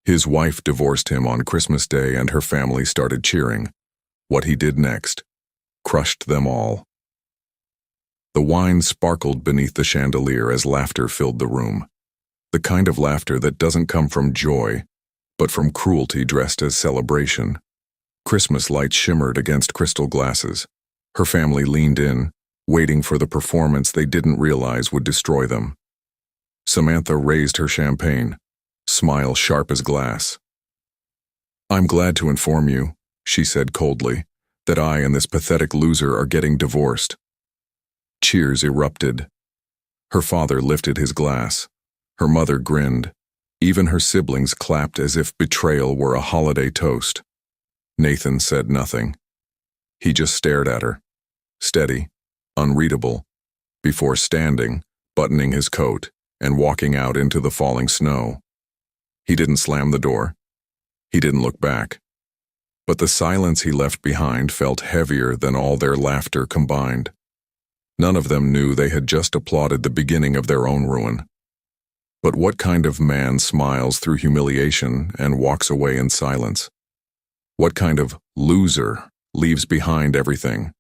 His wife divorced him on Christmas Day and her family started cheering. What he did next crushed them all. The wine sparkled beneath the chandelier as laughter filled the room. The kind of laughter that doesn't come from joy, but from cruelty dressed as celebration. Christmas lights shimmered against crystal glasses. Her family leaned in, waiting for the performance they didn't realize would destroy them. Samantha raised her champagne, smile sharp as glass. "I'm glad to inform you," she said coldly, "that I and this pathetic loser are getting divorced." Cheers erupted. Her father lifted his glass. Her mother grinned. Even her siblings clapped as if betrayal were a holiday toast. Nathan said nothing. He just stared at her, steady, unreadable, before standing, buttoning his coat, and walking out into the falling snow. He didn't slam the door. He didn't look back. But the silence he left behind felt heavier than all their laughter combined. None of them knew they had just applauded the beginning of their own ruin. But what kind of man smiles through humiliation and walks away in silence? What kind of loser leaves behind everything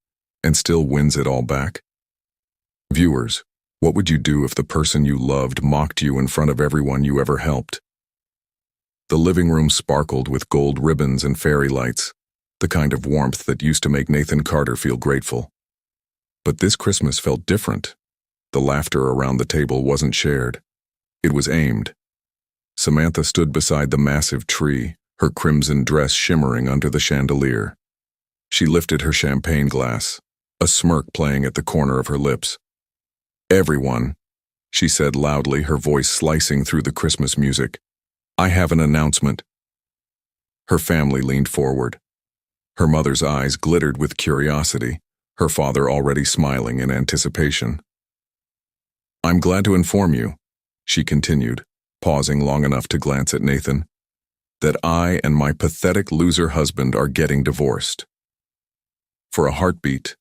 and still wins it all back? Viewers, what would you do if the person you loved mocked you in front of everyone you ever helped? The living room sparkled with gold ribbons and fairy lights, the kind of warmth that used to make Nathan Carter feel grateful. But this Christmas felt different. The laughter around the table wasn't shared. It was aimed. Samantha stood beside the massive tree, her crimson dress shimmering under the chandelier. She lifted her champagne glass, a smirk playing at the corner of her lips. "Everyone," she said loudly, her voice slicing through the Christmas music, "I have an announcement." Her family leaned forward. Her mother's eyes glittered with curiosity, her father already smiling in anticipation. "I'm glad to inform you," she continued, pausing long enough to glance at Nathan, "that I and my pathetic loser husband are getting divorced." For a heartbeat,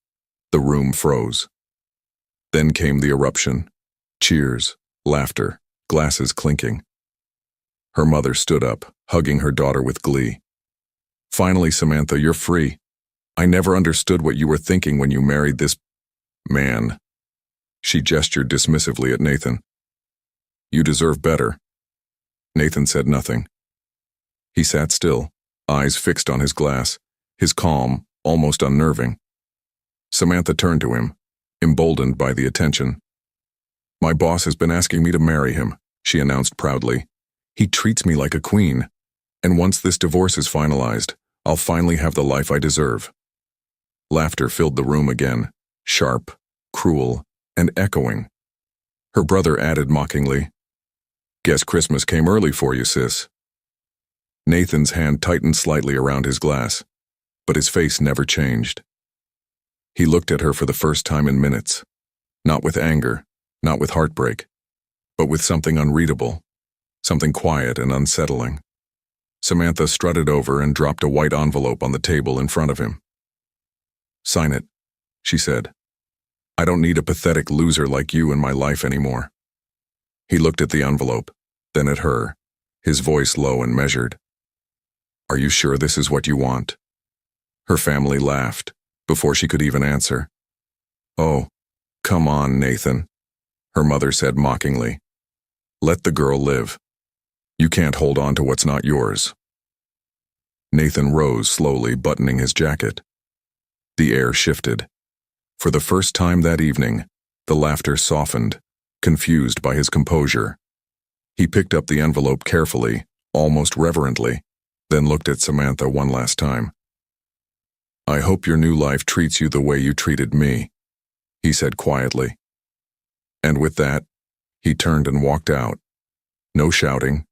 the room froze. Then came the eruption. Cheers, laughter, glasses clinking. Her mother stood up, hugging her daughter with glee. "Finally, Samantha, you're free. I never understood what you were thinking when you married this man." She gestured dismissively at Nathan. "You deserve better." Nathan said nothing. He sat still, eyes fixed on his glass, his calm almost unnerving. Samantha turned to him, emboldened by the attention. "My boss has been asking me to marry him," she announced proudly. "He treats me like a queen, and once this divorce is finalized, I'll finally have the life I deserve." Laughter filled the room again, sharp, cruel, and echoing. Her brother added mockingly, "Guess Christmas came early for you, sis." Nathan's hand tightened slightly around his glass, but his face never changed. He looked at her for the first time in minutes, not with anger, not with heartbreak, but with something unreadable, something quiet and unsettling. Samantha strutted over and dropped a white envelope on the table in front of him. "Sign it," she said. "I don't need a pathetic loser like you in my life anymore." He looked at the envelope, then at her, his voice low and measured. "Are you sure this is what you want?" Her family laughed, before she could even answer. "Oh, come on, Nathan," her mother said mockingly. "Let the girl live. You can't hold on to what's not yours." Nathan rose slowly, buttoning his jacket. The air shifted. For the first time that evening, the laughter softened, confused by his composure. He picked up the envelope carefully, almost reverently, then looked at Samantha one last time. "I hope your new life treats you the way you treated me," he said quietly. And with that, he turned and walked out. No shouting,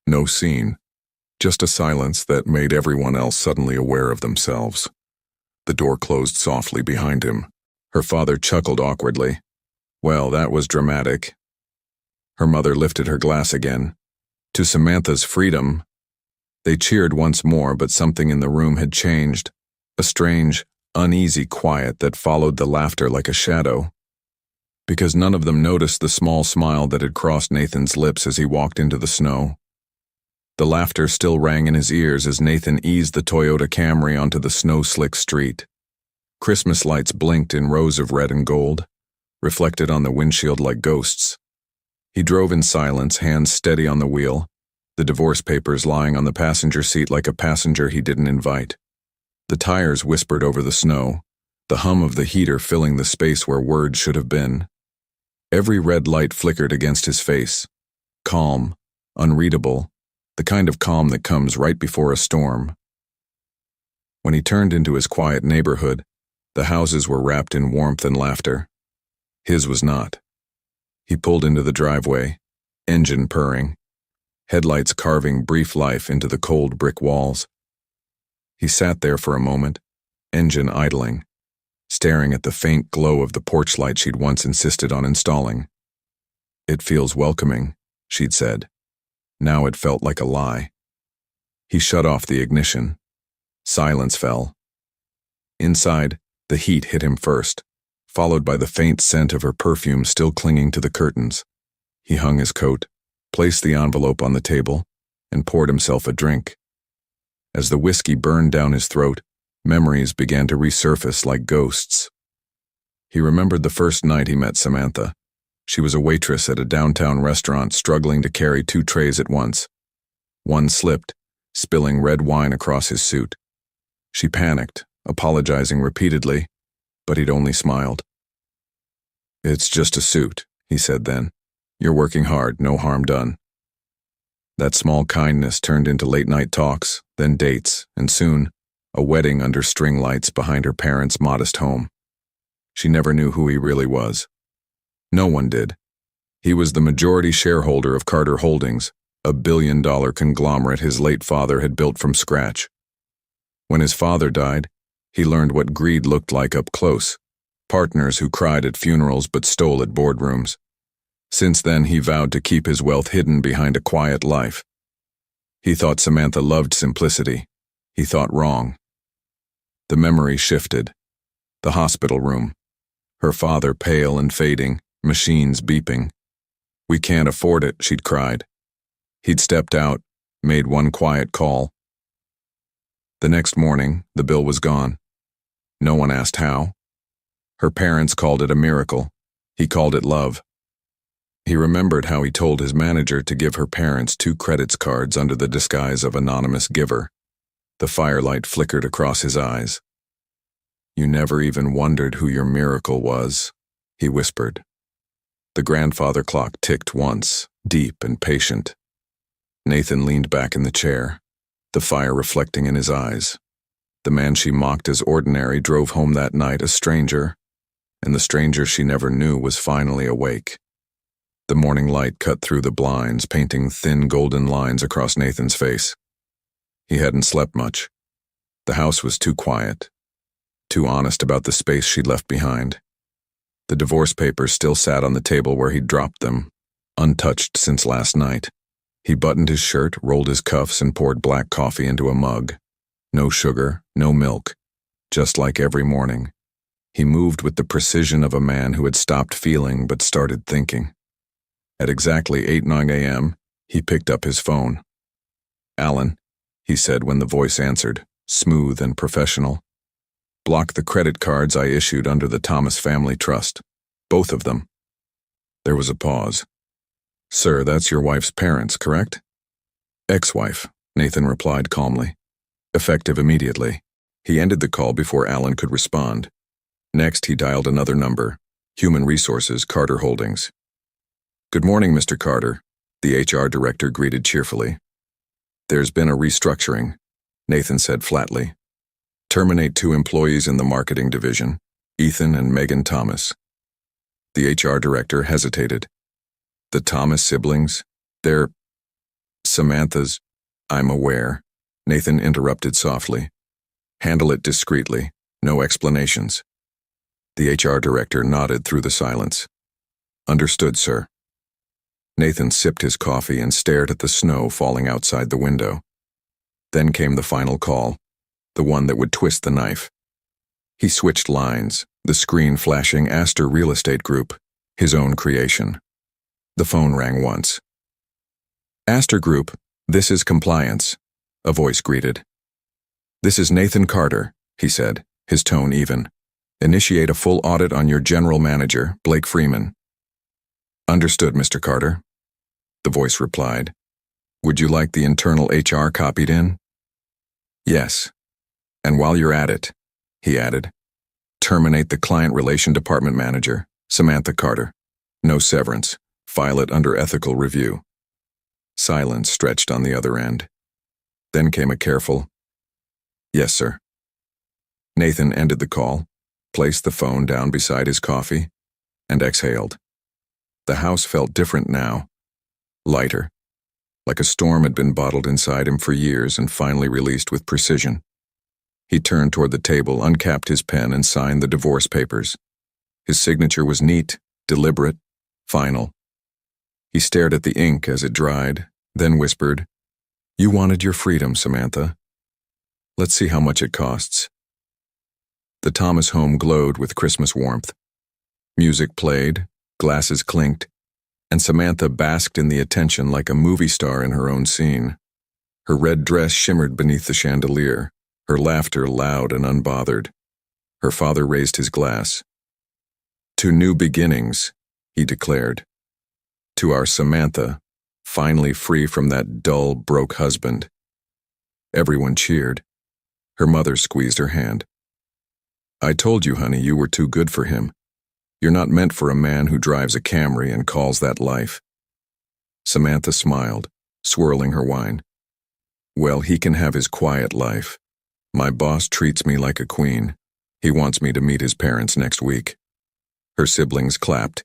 no scene, just a silence that made everyone else suddenly aware of themselves. The door closed softly behind him. Her father chuckled awkwardly. "Well, that was dramatic." Her mother lifted her glass again. "To Samantha's freedom." They cheered once more, but something in the room had changed. A strange, uneasy quiet that followed the laughter like a shadow. Because none of them noticed the small smile that had crossed Nathan's lips as he walked into the snow. The laughter still rang in his ears as Nathan eased the Toyota Camry onto the snow-slick street. Christmas lights blinked in rows of red and gold, reflected on the windshield like ghosts. He drove in silence, hands steady on the wheel, the divorce papers lying on the passenger seat like a passenger he didn't invite. The tires whispered over the snow, the hum of the heater filling the space where words should have been. Every red light flickered against his face. Calm, unreadable, the kind of calm that comes right before a storm. When he turned into his quiet neighborhood, the houses were wrapped in warmth and laughter. His was not. He pulled into the driveway, engine purring, headlights carving brief life into the cold brick walls. He sat there for a moment, engine idling, staring at the faint glow of the porch light she'd once insisted on installing. "It feels welcoming," she'd said. Now it felt like a lie. He shut off the ignition. Silence fell. Inside, the heat hit him first, followed by the faint scent of her perfume still clinging to the curtains. He hung his coat, placed the envelope on the table, and poured himself a drink. As the whiskey burned down his throat, memories began to resurface like ghosts. He remembered the first night he met Samantha. She was a waitress at a downtown restaurant struggling to carry 2 trays at once. One slipped, spilling red wine across his suit. She panicked, apologizing repeatedly, but he'd only smiled. "It's just a suit," he said then. "You're working hard, no harm done." That small kindness turned into late-night talks, then dates, and soon, a wedding under string lights behind her parents' modest home. She never knew who he really was. No one did. He was the majority shareholder of Carter Holdings, a billion-dollar conglomerate his late father had built from scratch. When his father died, he learned what greed looked like up close, partners who cried at funerals but stole at boardrooms. Since then, he vowed to keep his wealth hidden behind a quiet life. He thought Samantha loved simplicity. He thought wrong. The memory shifted. The hospital room. Her father pale and fading, machines beeping. "We can't afford it," she'd cried. He'd stepped out, made one quiet call. The next morning, the bill was gone. No one asked how. Her parents called it a miracle. He called it love. He remembered how he told his manager to give her parents 2 credits cards under the disguise of anonymous giver. The firelight flickered across his eyes. "You never even wondered who your miracle was," he whispered. The grandfather clock ticked once, deep and patient. Nathan leaned back in the chair, the fire reflecting in his eyes. The man she mocked as ordinary drove home that night a stranger, and the stranger she never knew was finally awake. The morning light cut through the blinds, painting thin golden lines across Nathan's face. He hadn't slept much. The house was too quiet, too honest about the space she'd left behind. The divorce papers still sat on the table where he'd dropped them, untouched since last night. He buttoned his shirt, rolled his cuffs, and poured black coffee into a mug. No sugar, no milk, just like every morning. He moved with the precision of a man who had stopped feeling but started thinking. At exactly 8:09 a.m., he picked up his phone. "Alan," he said when the voice answered, smooth and professional. "Block the credit cards I issued under the Thomas Family Trust. Both of them." There was a pause. "Sir, that's your wife's parents, correct?" "Ex-wife," Nathan replied calmly. "Effective immediately." He ended the call before Alan could respond. Next, he dialed another number, Human Resources, Carter Holdings. "Good morning, Mr. Carter," the HR director greeted cheerfully. "There's been a restructuring," Nathan said flatly. "Terminate 2 employees in the marketing division, Ethan and Megan Thomas." The HR director hesitated. "The Thomas siblings? They're Samantha's." "I'm aware," Nathan interrupted softly. "Handle it discreetly, no explanations." The HR director nodded through the silence. "Understood, sir." Nathan sipped his coffee and stared at the snow falling outside the window. Then came the final call, the one that would twist the knife. He switched lines, the screen flashing Astor Real Estate Group, his own creation. The phone rang once. "Astor Group, "This is compliance," a voice greeted. "This is Nathan Carter," he said, his tone even. "Initiate a full audit on your general manager, Blake Freeman." "Understood, Mr. Carter," the voice replied. "Would you like the internal HR copied in?" "Yes. And while you're at it," he added, "terminate the client relation department manager, Samantha Carter. No severance. File it under ethical review." Silence stretched on the other end. Then came a careful, "Yes, sir." Nathan ended the call, placed the phone down beside his coffee, and exhaled. The house felt different now, lighter, like a storm had been bottled inside him for years and finally released with precision. He turned toward the table, uncapped his pen, and signed the divorce papers. His signature was neat, deliberate, final. He stared at the ink as it dried, then whispered, "You wanted your freedom, Samantha. Let's see how much it costs." The Thomas home glowed with Christmas warmth. Music played, glasses clinked, and Samantha basked in the attention like a movie star in her own scene. Her red dress shimmered beneath the chandelier, her laughter loud and unbothered. Her father raised his glass. "To new beginnings," he declared. "To our Samantha, finally free from that dull, broke husband." Everyone cheered. Her mother squeezed her hand. "I told you, honey, you were too good for him. You're not meant for a man who drives a Camry and calls that life." Samantha smiled, swirling her wine. "Well, he can have his quiet life. My boss treats me like a queen. He wants me to meet his parents next week." Her siblings clapped.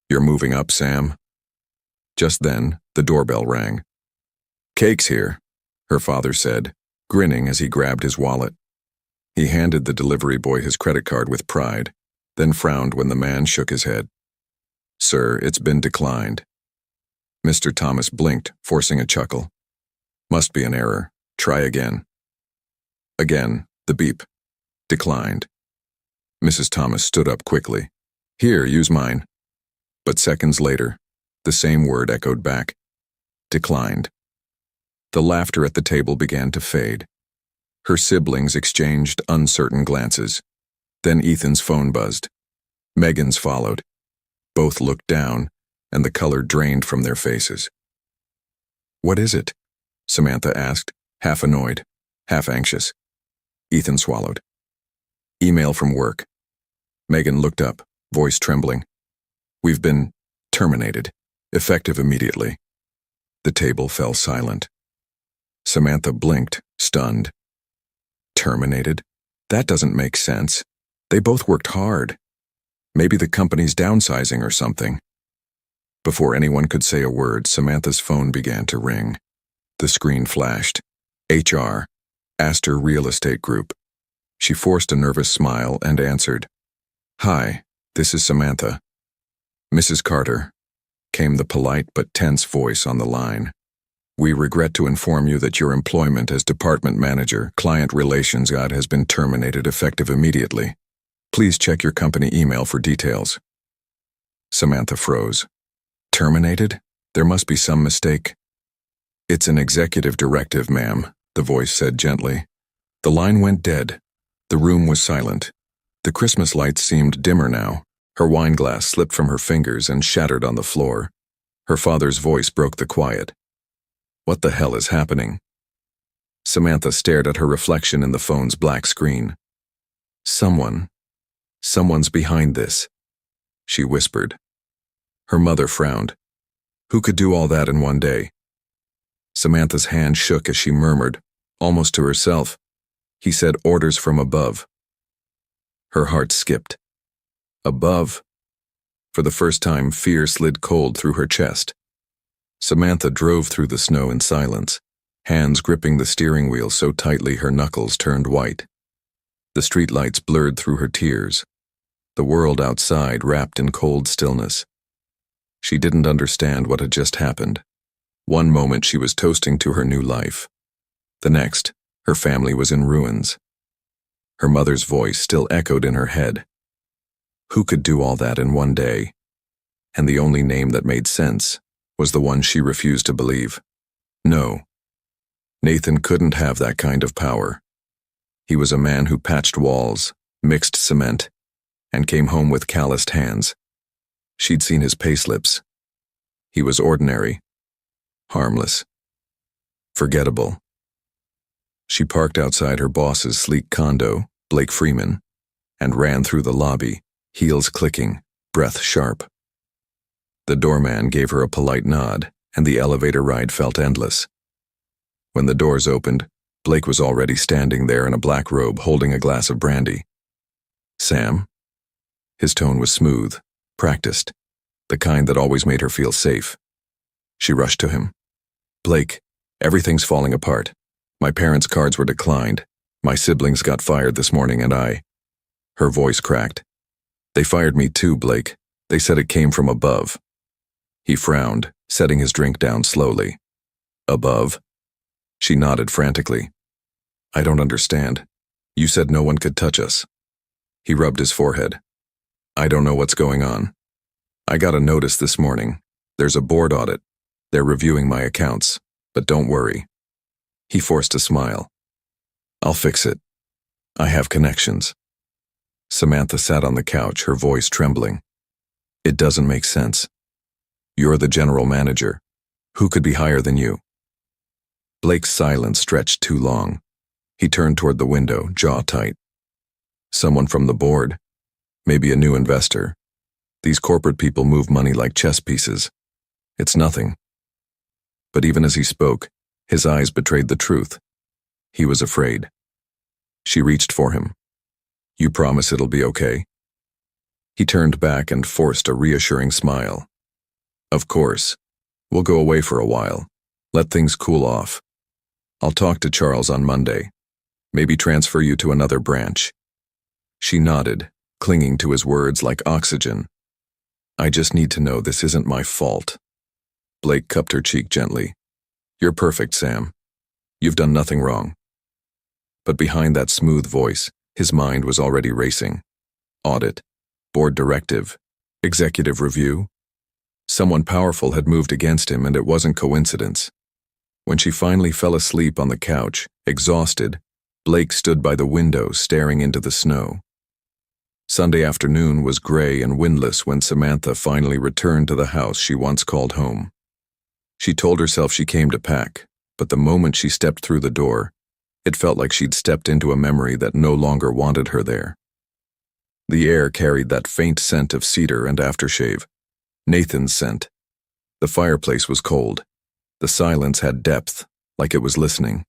"You're moving up, Sam?" Just then, the doorbell rang. "Cake's here," her father said, grinning as he grabbed his wallet. He handed the delivery boy his credit card with pride, then frowned when the man shook his head. "Sir, it's been declined." Mr. Thomas blinked, forcing a chuckle. "Must be an error. Try again." Again, the beep. Declined. Mrs. Thomas stood up quickly. "Here, use mine." But seconds later, the same word echoed back. Declined. The laughter at the table began to fade. Her siblings exchanged uncertain glances. Then Ethan's phone buzzed. Megan's followed. Both looked down, and the color drained from their faces. "What is it?" Samantha asked, half annoyed, half anxious. Ethan swallowed. "Email from work." Megan looked up, voice trembling. "We've been terminated, effective immediately." The table fell silent. Samantha blinked, stunned. Terminated? That doesn't make sense. They both worked hard. Maybe the company's downsizing or something. Before anyone could say a word, Samantha's phone began to ring. The screen flashed. HR, Astor Real Estate Group. She forced a nervous smile and answered. "Hi, this is Samantha." "Mrs. Carter," came the polite but tense voice on the line. "We regret to inform you that your employment as department manager, client relations guide has been terminated effective immediately. Please check your company email for details." Samantha froze. "Terminated? There must be some mistake." "It's an executive directive, ma'am," the voice said gently. The line went dead. The room was silent. The Christmas lights seemed dimmer now. Her wine glass slipped from her fingers and shattered on the floor. Her father's voice broke the quiet. "What the hell is happening?" Samantha stared at her reflection in the phone's black screen. Someone's behind this," she whispered. Her mother frowned. "Who could do all that in one day?" Samantha's hand shook as she murmured, almost to herself. "He said orders from above." Her heart skipped. Above? For the first time, fear slid cold through her chest. Samantha drove through the snow in silence, hands gripping the steering wheel so tightly her knuckles turned white. The streetlights blurred through her tears. The world outside wrapped in cold stillness. She didn't understand what had just happened. One moment she was toasting to her new life. The next, her family was in ruins. Her mother's voice still echoed in her head. Who could do all that in one day? And the only name that made sense was the one she refused to believe. No, Nathan couldn't have that kind of power. He was a man who patched walls, mixed cement, and came home with calloused hands. She'd seen his payslips. He was ordinary, harmless, forgettable. She parked outside her boss's sleek condo, Blake Freeman, and ran through the lobby, heels clicking, breath sharp. The doorman gave her a polite nod, and the elevator ride felt endless. When the doors opened, Blake was already standing there in a black robe holding a glass of brandy. "Sam?" His tone was smooth, practiced, the kind that always made her feel safe. She rushed to him. "Blake, everything's falling apart. My parents' cards were declined. My siblings got fired this morning and I—" Her voice cracked. "They fired me too, Blake. They said it came from above." He frowned, setting his drink down slowly. "Above?" She nodded frantically. "I don't understand. You said no one could touch us." He rubbed his forehead. "I don't know what's going on. I got a notice this morning. There's a board audit. They're reviewing my accounts, but don't worry." He forced a smile. "I'll fix it. I have connections." Samantha sat on the couch, her voice trembling. "It doesn't make sense. You're the general manager. Who could be higher than you?" Blake's silence stretched too long. He turned toward the window, jaw tight. "Someone from the board. Maybe a new investor. These corporate people move money like chess pieces. It's nothing." But even as he spoke, his eyes betrayed the truth. He was afraid. She reached for him. "You promise it'll be okay?" He turned back and forced a reassuring smile. "Of course. We'll go away for a while. Let things cool off. I'll talk to Charles on Monday. Maybe transfer you to another branch." She nodded, clinging to his words like oxygen. "I just need to know this isn't my fault." Blake cupped her cheek gently. "You're perfect, Sam. You've done nothing wrong." But behind that smooth voice, his mind was already racing. Audit, board directive, executive review. Someone powerful had moved against him, and it wasn't coincidence. When she finally fell asleep on the couch, exhausted, Blake stood by the window staring into the snow. Sunday afternoon was gray and windless when Samantha finally returned to the house she once called home. She told herself she came to pack, but the moment she stepped through the door, it felt like she'd stepped into a memory that no longer wanted her there. The air carried that faint scent of cedar and aftershave, Nathan's scent. The fireplace was cold. The silence had depth, like it was listening.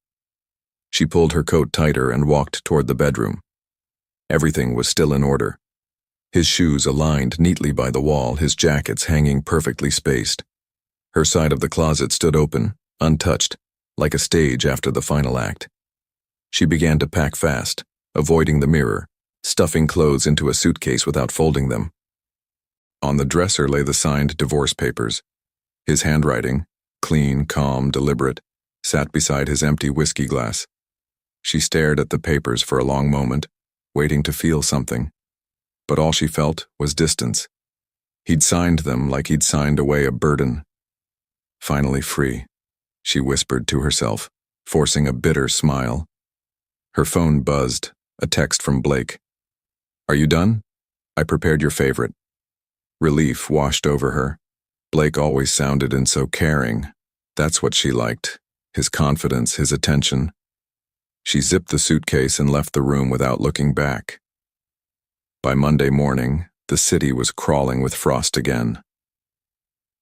She pulled her coat tighter and walked toward the bedroom. Everything was still in order. His shoes aligned neatly by the wall, his jackets hanging perfectly spaced. Her side of the closet stood open, untouched, like a stage after the final act. She began to pack fast, avoiding the mirror, stuffing clothes into a suitcase without folding them. On the dresser lay the signed divorce papers. His handwriting, clean, calm, deliberate, sat beside his empty whiskey glass. She stared at the papers for a long moment, waiting to feel something. But all she felt was distance. He'd signed them like he'd signed away a burden. Finally free, she whispered to herself, forcing a bitter smile. Her phone buzzed, a text from Blake. "Are you done? I prepared your favorite." Relief washed over her. Blake always sounded and so caring. That's what she liked, his confidence, his attention. She zipped the suitcase and left the room without looking back. By Monday morning, the city was crawling with frost again.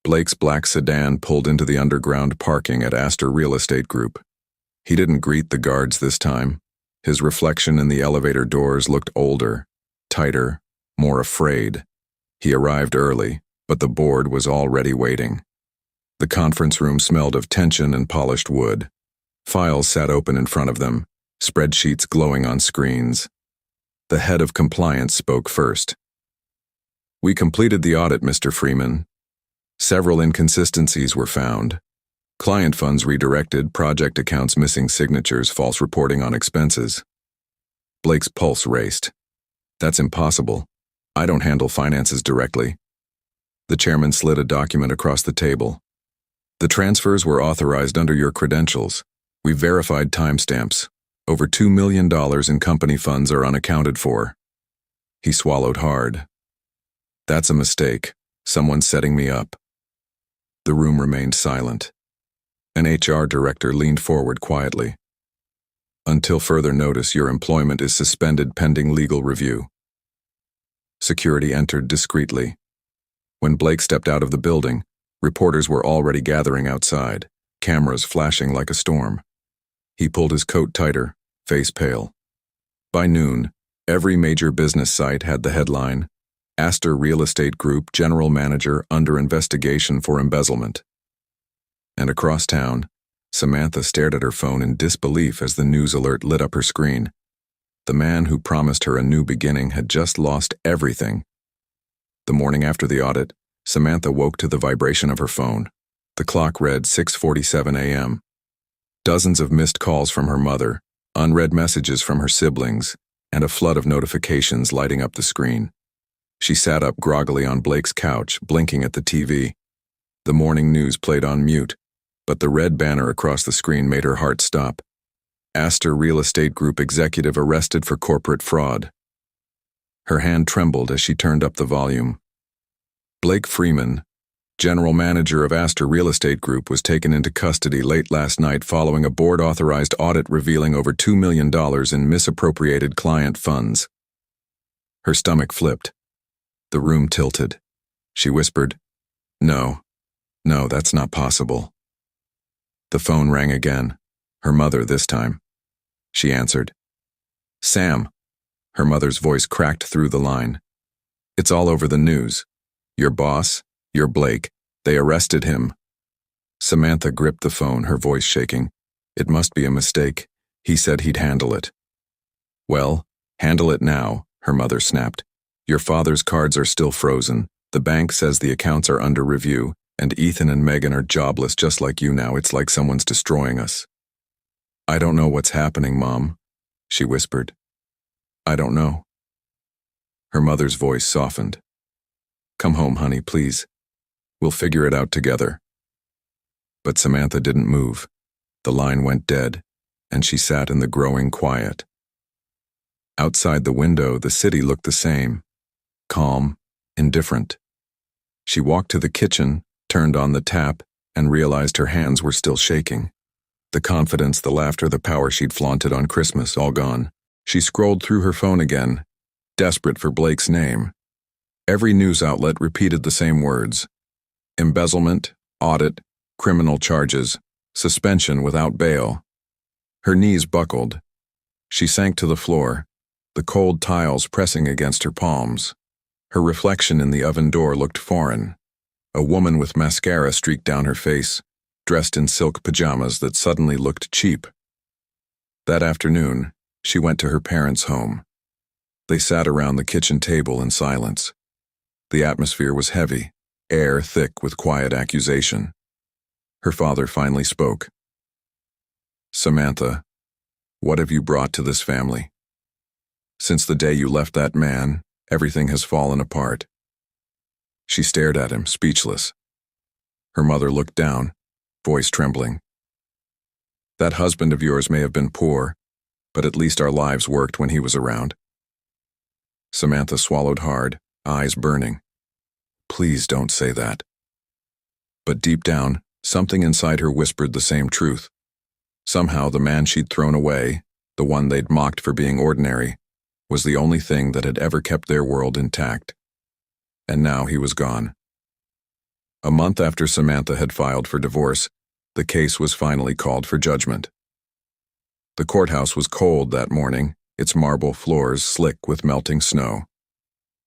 Blake's black sedan pulled into the underground parking at Astor Real Estate Group. He didn't greet the guards this time. His reflection in the elevator doors looked older, tighter, more afraid. He arrived early, but the board was already waiting. The conference room smelled of tension and polished wood. Files sat open in front of them, spreadsheets glowing on screens. The head of compliance spoke first. "We completed the audit, Mr. Freeman. Several inconsistencies were found. Client funds redirected, project accounts missing signatures, false reporting on expenses." Blake's pulse raced. "That's impossible. I don't handle finances directly." The chairman slid a document across the table. "The transfers were authorized under your credentials. We verified timestamps. Over $2 million in company funds are unaccounted for. He swallowed hard. That's a mistake. Someone's setting me up. The room remained silent. An HR director leaned forward quietly. Until further notice, your employment is suspended pending legal review. Security entered discreetly. When Blake stepped out of the building, reporters were already gathering outside, cameras flashing like a storm. He pulled his coat tighter, face pale. By noon, every major business site had the headline, Astor Real Estate Group General Manager under investigation for embezzlement. And across town, Samantha stared at her phone in disbelief as the news alert lit up her screen. The man who promised her a new beginning had just lost everything. The morning after the audit, Samantha woke to the vibration of her phone. The clock read 6:47 a.m. Dozens of missed calls from her mother, unread messages from her siblings, and a flood of notifications lighting up the screen. She sat up groggily on Blake's couch, blinking at the TV. The morning news played on mute, but the red banner across the screen made her heart stop. Astor Real Estate Group executive arrested for corporate fraud. Her hand trembled as she turned up the volume. Blake Freeman, general manager of Astor Real Estate Group, was taken into custody late last night following a board-authorized audit revealing over $2 million in misappropriated client funds. Her stomach flipped. The room tilted. She whispered, No, that's not possible." The phone rang again. Her mother this time. She answered. "Sam." Her mother's voice cracked through the line. "It's all over the news. Your boss, your Blake, they arrested him." Samantha gripped the phone, her voice shaking. "It must be a mistake. He said he'd handle it." "Well, handle it now," her mother snapped. "Your father's cards are still frozen. The bank says the accounts are under review, and Ethan and Megan are jobless just like you now. It's like someone's destroying us." "I don't know what's happening, Mom," she whispered. "I don't know." Her mother's voice softened. "Come home, honey, please. We'll figure it out together." But Samantha didn't move. The line went dead, and she sat in the growing quiet. Outside the window, the city looked the same. Calm, indifferent. She walked to the kitchen, turned on the tap, and realized her hands were still shaking. The confidence, the laughter, the power she'd flaunted on Christmas, all gone. She scrolled through her phone again, desperate for Blake's name. Every news outlet repeated the same words: embezzlement, audit, criminal charges, suspension without bail. Her knees buckled. She sank to the floor, the cold tiles pressing against her palms. Her reflection in the oven door looked foreign. A woman with mascara streaked down her face, dressed in silk pajamas that suddenly looked cheap. That afternoon, she went to her parents' home. They sat around the kitchen table in silence. The atmosphere was heavy, air thick with quiet accusation. Her father finally spoke. "Samantha, what have you brought to this family? Since the day you left that man, everything has fallen apart." She stared at him, speechless. Her mother looked down, voice trembling. "That husband of yours may have been poor, but at least our lives worked when he was around." Samantha swallowed hard, eyes burning. "Please don't say that." But deep down, something inside her whispered the same truth. Somehow the man she'd thrown away, the one they'd mocked for being ordinary, was the only thing that had ever kept their world intact. And now he was gone. A month after Samantha had filed for divorce, the case was finally called for judgment. The courthouse was cold that morning, its marble floors slick with melting snow.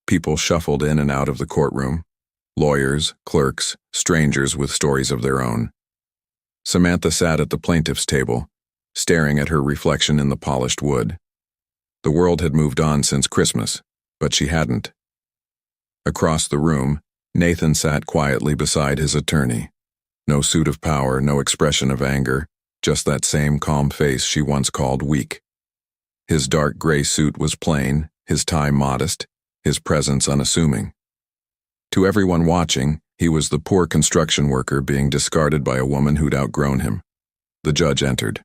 People shuffled in and out of the courtroom. Lawyers, clerks, strangers with stories of their own. Samantha sat at the plaintiff's table, staring at her reflection in the polished wood. The world had moved on since Christmas, but she hadn't. Across the room, Nathan sat quietly beside his attorney. No suit of power, no expression of anger, just that same calm face she once called weak. His dark gray suit was plain, his tie modest, his presence unassuming. To everyone watching, he was the poor construction worker being discarded by a woman who'd outgrown him. The judge entered.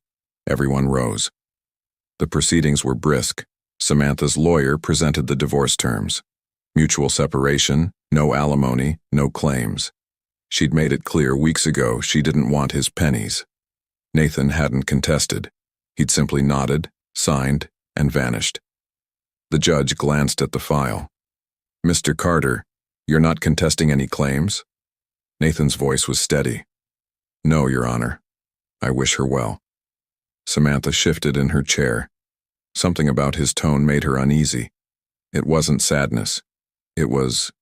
Everyone rose. The proceedings were brisk. Samantha's lawyer presented the divorce terms. Mutual separation, no alimony, no claims. She'd made it clear weeks ago she didn't want his pennies. Nathan hadn't contested. He'd simply nodded, signed, and vanished. The judge glanced at the file. "Mr. Carter, you're not contesting any claims?" Nathan's voice was steady. "No, Your Honor. I wish her well." Samantha shifted in her chair. Something about his tone made her uneasy. It wasn't sadness. It was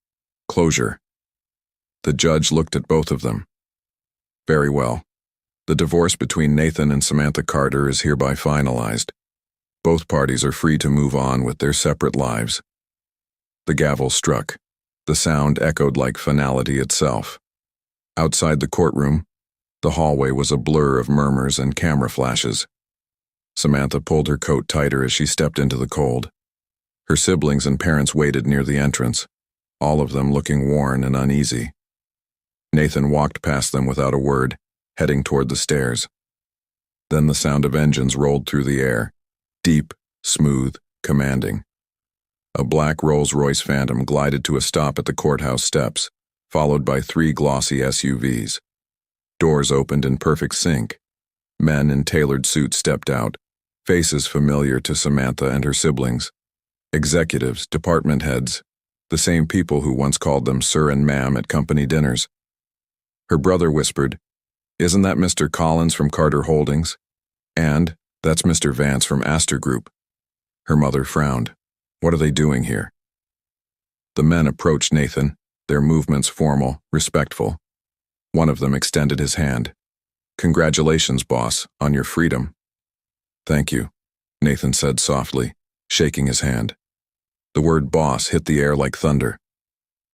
closure. The judge looked at both of them. "Very well. The divorce between Nathan and Samantha Carter is hereby finalized. Both parties are free to move on with their separate lives." The gavel struck. The sound echoed like finality itself. Outside the courtroom, the hallway was a blur of murmurs and camera flashes. Samantha pulled her coat tighter as she stepped into the cold. Her siblings and parents waited near the entrance, all of them looking worn and uneasy. Nathan walked past them without a word, heading toward the stairs. Then the sound of engines rolled through the air, deep, smooth, commanding. A black Rolls-Royce Phantom glided to a stop at the courthouse steps, followed by 3 glossy SUVs. Doors opened in perfect sync. Men in tailored suits stepped out, faces familiar to Samantha and her siblings. Executives, department heads, the same people who once called them sir and ma'am at company dinners. Her brother whispered, "Isn't that Mr. Collins from Carter Holdings? And that's Mr. Vance from Astor Group." Her mother frowned. "What are they doing here?" The men approached Nathan, their movements formal, respectful. One of them extended his hand. "Congratulations, boss, on your freedom." "Thank you," Nathan said softly, shaking his hand. The word boss hit the air like thunder.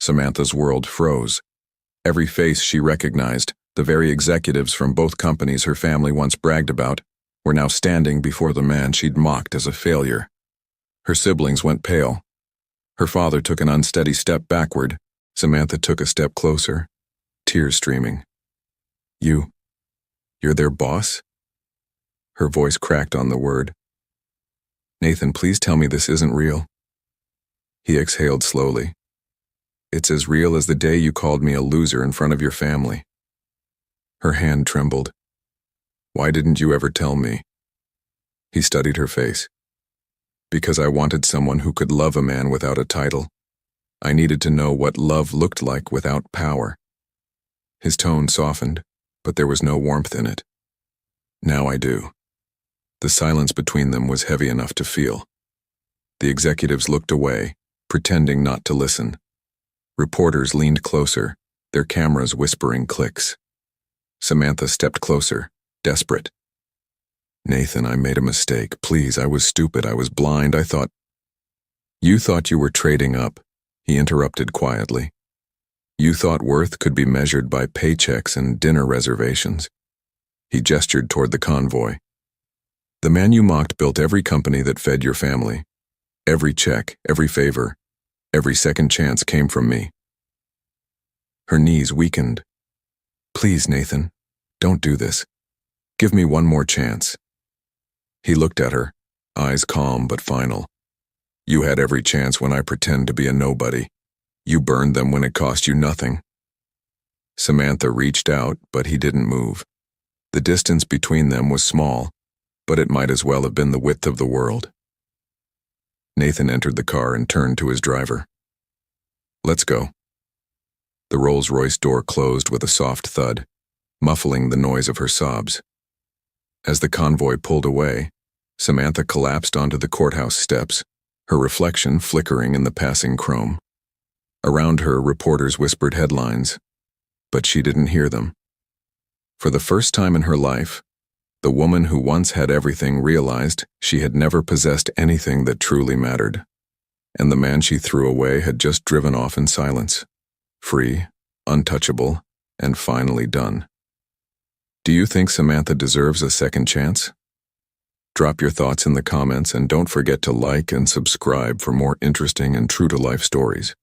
Samantha's world froze. Every face she recognized, the very executives from both companies her family once bragged about, were now standing before the man she'd mocked as a failure. Her siblings went pale. Her father took an unsteady step backward. Samantha took a step closer, tears streaming. You're their boss?" Her voice cracked on the word. "Nathan, please tell me this isn't real." He exhaled slowly. "It's as real as the day you called me a loser in front of your family." Her hand trembled. "Why didn't you ever tell me?" He studied her face. "Because I wanted someone who could love a man without a title. I needed to know what love looked like without power." His tone softened, but there was no warmth in it. "Now I do." The silence between them was heavy enough to feel. The executives looked away, pretending not to listen. Reporters leaned closer, their cameras whispering clicks. Samantha stepped closer, desperate. "Nathan, I made a mistake. Please, I was stupid. I was blind. I thought—" "You thought you were trading up," he interrupted quietly. "You thought worth could be measured by paychecks and dinner reservations." He gestured toward the convoy. "The man you mocked built every company that fed your family. Every check, every favor, every second chance came from me." Her knees weakened. "Please, Nathan, don't do this. Give me one more chance." He looked at her, eyes calm but final. "You had every chance when I pretend to be a nobody. You burned them when it cost you nothing." Samantha reached out, but he didn't move. The distance between them was small, but it might as well have been the width of the world. Nathan entered the car and turned to his driver. "Let's go." The Rolls-Royce door closed with a soft thud, muffling the noise of her sobs. As the convoy pulled away, Samantha collapsed onto the courthouse steps, her reflection flickering in the passing chrome. Around her, reporters whispered headlines, but she didn't hear them. For the first time in her life, the woman who once had everything realized she had never possessed anything that truly mattered, and the man she threw away had just driven off in silence, free, untouchable, and finally done. Do you think Samantha deserves a second chance? Drop your thoughts in the comments and don't forget to like and subscribe for more interesting and true-to-life stories.